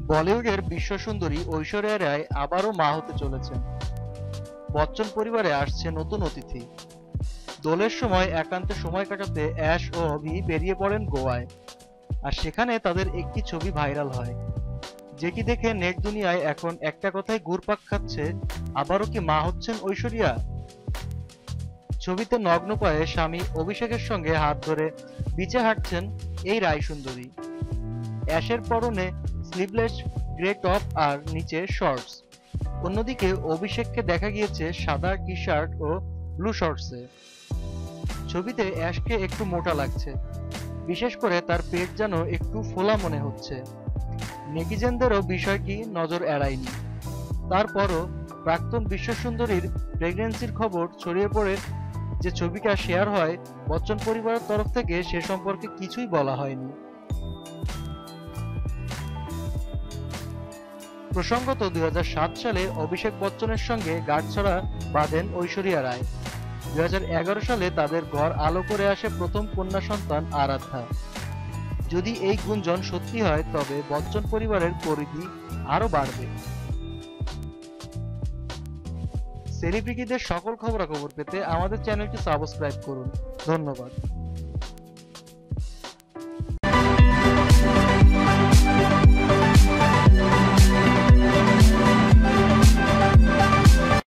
বলিউডের বিশ্বসুন্দরী ঐশ্বরিয়া রায় আবারও মা হতে চলেছেন। বচ্চন পরিবারে আসছে নতুন অতিথি। দোলের সময় একান্তে সময় কাটাতে অ্যাশ ও অভি বেরিয়ে পড়েন গোয়ায়। আর সেখানে তাদের একটি ছবি ভাইরাল হয়, যেটি দেখে নেট দুনিয়ায় এখন একটা কথাই ঘুরপাক খাচ্ছে, আবারও কি মা হচ্ছেন ঐশ্বরিয়া। ছবিতে নগ্ন পায়ে স্বামী অভিষেকের সঙ্গে হাত ধরে বিচে হাঁটছেন এই রায় সুন্দরী। অ্যাশের পরনে স্লিভলেস গ্রে টপ আর নিচে শর্টস। অন্যদিকে অভিষেককে দেখা গিয়েছে সাদা টি শার্ট ও ব্লু শর্টসে। ছবিতে অ্যাশকে একটু মোটা লাগছে, বিশেষ করে তার পেট যেন একটু ফোলা মনে হচ্ছে। নেটিজেনদেরও বিষয়টি নজর এড়ায়নি। তারপরও প্রাক্তন বিশ্বসুন্দরীর প্রেগন্যান্সির খবর ছড়িয়ে পড়ে যে ছবিটা শেয়ার হয়, বচ্চন পরিবারের তরফ থেকে সে সম্পর্কে কিছুই বলা হয়নি। প্রসঙ্গত 2007 সালে অভিষেক বচ্চনের সঙ্গে গাঁটছড়া বাঁধেন ঐশ্বরিয়া রায়। 2011 সালে তাদের ঘর আলো করে আসে প্রথম কন্যা সন্তান আরাধ্যা। যদি এই গুঞ্জন সত্যি হয়, তবে বচ্চন পরিবারের পরিধি আরো বাড়বে। সেলিব্রিটিদের সকল খবরাখবর পেতে আমাদের চ্যানেলটি সাবস্ক্রাইব করুন। ধন্যবাদ।